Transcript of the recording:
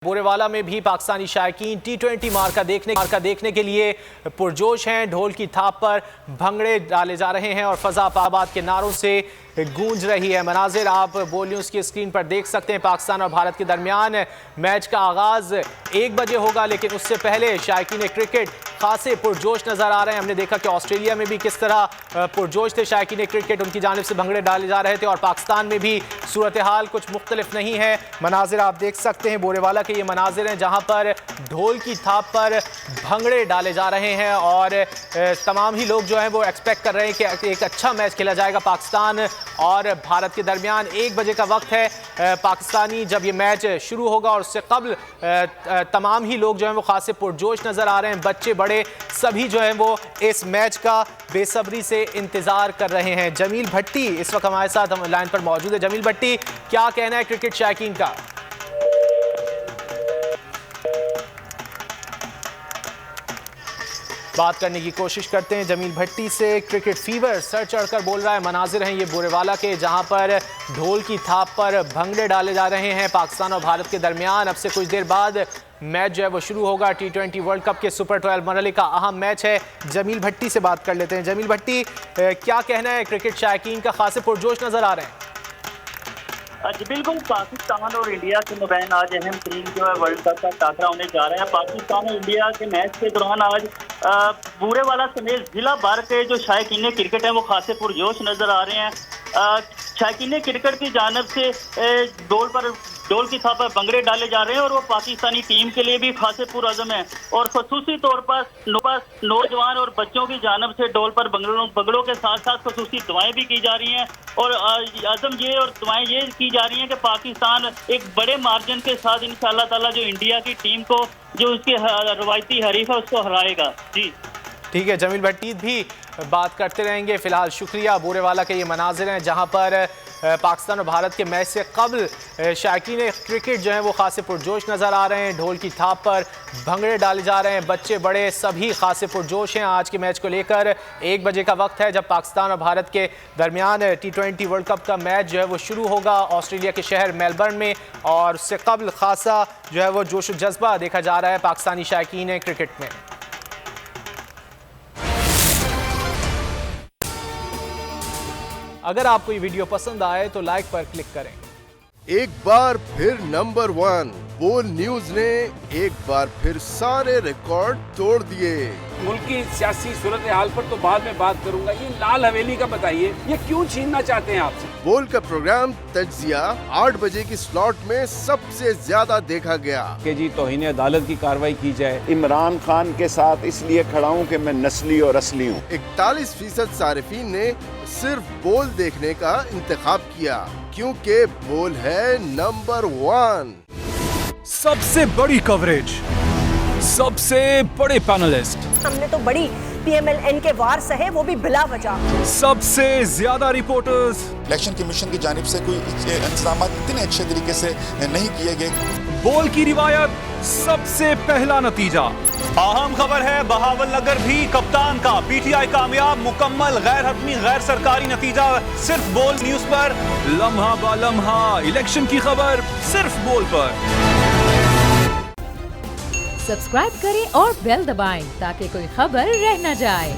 बोरेवाला में भी पाकिस्तानी शायकीन T20 मार्का देखने के लिए पुरजोश हैं। ढोल की थाप पर भंगड़े डाले जा रहे हैं और फजा आबाद के नारों से गूंज रही है। मनाजिर आप बोल न्यूज़ की स्क्रीन पर देख सकते हैं। पाकिस्तान और भारत के दरमियान मैच का आगाज 1 बजे होगा, लेकिन उससे पहले शायकीन क्रिकेट खासे पुरजोश नजर आ रहे हैं। हमने देखा कि ऑस्ट्रेलिया में भी किस तरह पुरजोश थे शायकीन क्रिकेट, उनकी जानिब से भंगड़े डाले जा रहे थे और पाकिस्तान में भी सूरत हाल कुछ मुख्तलिफ नहीं है। मनाजिर आप देख सकते हैं, बोरेवाला के ये मनाजिर हैं जहाँ पर ढोल की थाप पर भंगड़े डाले जा रहे हैं और तमाम ही लोग जो हैं वो एक्सपेक्ट कर रहे हैं कि एक अच्छा मैच खेला जाएगा पाकिस्तान और भारत के दरमियान। 1 बजे का वक्त है पाकिस्तानी जब ये मैच शुरू होगा और उससे कबल तमाम ही लोग जो हैं वो खासे पुरजोश नज़र आ रहे हैं। बच्चे बड़े सभी जो हैं वो इस मैच का बेसब्री से इंतज़ार कर रहे हैं। जमील भट्टी इस वक्त हमारे साथ हम लाइन पर मौजूद है। जमील भट्टी, क्या कहना है क्रिकेट शायकीन का? बात करने की कोशिश करते हैं जमील भट्टी से। क्रिकेट फीवर सर चढ़कर बोल रहा है। मनाजिर हैं ये बोरेवाला के जहां पर ढोल की थाप पर भंगड़े डाले जा रहे हैं पाकिस्तान और भारत के दरमियान। अब से कुछ देर बाद मैच जो है वो शुरू होगा। T20 वर्ल्ड कप के सुपर 12 मरहले का अहम मैच है। जमील भट्टी से बात कर लेते हैं। जमील भट्टी, क्या कहना है क्रिकेट शायकीन का? खासे पुरजोश नजर आ रहे हैं। जी बिल्कुल, पाकिस्तान और इंडिया के मबैन आज अहम तरीन जो है वर्ल्ड कप का टाकरा होने जा रहा है। पाकिस्तान और इंडिया के मैच के दौरान आज बोरेवाला समेत जिला भर के जो शायकीन क्रिकेट हैं वो खासे पुरजोश नजर आ रहे हैं। शायकीन क्रिकेट की जानब से ढोल की थाप पर भंगड़े डाले जा रहे हैं और वो पाकिस्तानी टीम के लिए भी खासे पुरअज़म है और खसूसी तौर पर नौजवान और बच्चों की जानब से ढोल पर भंगड़ों के साथ साथ खसूसी दुआएं भी की जा रही हैं और आज़म ये और दुआएं ये की जा रही हैं कि पाकिस्तान एक बड़े मार्जिन के साथ इंशाअल्लाह ताला जो इंडिया की टीम को जो उसके रवायती हरीफ है उसको हराएगा। जी ठीक है, जमील भट्टी भी बात करते रहेंगे। फिलहाल शुक्रिया। बोरेवाला के ये मनाजिर हैं जहां पर पाकिस्तान और भारत के मैच से कबल शायकीन क्रिकेट जो हैं वो खासे पुरजोश नज़र आ रहे हैं। ढोल की थाप पर भंगड़े डाले जा रहे हैं। बच्चे बड़े सभी खासे पुरजोश हैं आज के मैच को लेकर। 1 बजे का वक्त है जब पाकिस्तान और भारत के दरमियान T20 वर्ल्ड कप का मैच जो है वो शुरू होगा ऑस्ट्रेलिया के शहर मेलबर्न में और उससे कबल खासा जो है वो जोश जज्बा देखा जा रहा है पाकिस्तानी शायकीन क्रिकेट में। अगर आपको ये वीडियो पसंद आए तो लाइक पर क्लिक करें। एक बार फिर नंबर 1 बोल न्यूज ने एक बार फिर सारे रिकॉर्ड तोड़ दिए। मुल्क की सियासी सूरत हाल पर तो बाद में बात करूंगा, ये लाल हवेली का बताइए, ये क्यों छीनना चाहते हैं आपसे? बोल का प्रोग्राम तज्जिया 8 बजे की स्लॉट में सबसे ज्यादा देखा गया कि जी तौहीन अदालत की कार्रवाई की जाए। इमरान खान के साथ इसलिए खड़ा हूँ कि मैं नस्ली और असली हूँ। 41% सारिफीन ने सिर्फ बोल देखने का इंतखाब किया क्योंकि बोल है नंबर 1। सबसे बड़ी कवरेज, सबसे बड़े पैनलिस्ट, हमने तो बड़ी PMLN के वार सहे, वो भी बिला वजह। सबसे ज्यादा रिपोर्टर्स। इलेक्शन कमीशन की जानिब से कोई इंतजाम इतने अच्छे तरीके से नहीं किए गए। बोल की रिवायत, सबसे पहला नतीजा। अहम खबर है बहावल नगर भी कप्तान का PTI कामयाब, मुकम्मल गैर हतमी गैर सरकारी नतीजा सिर्फ बोल न्यूज पर। लम्हा बा लम्हा इलेक्शन की खबर सिर्फ बोल पर। सब्सक्राइब करें और बेल दबाएं ताकि कोई खबर रह न जाए।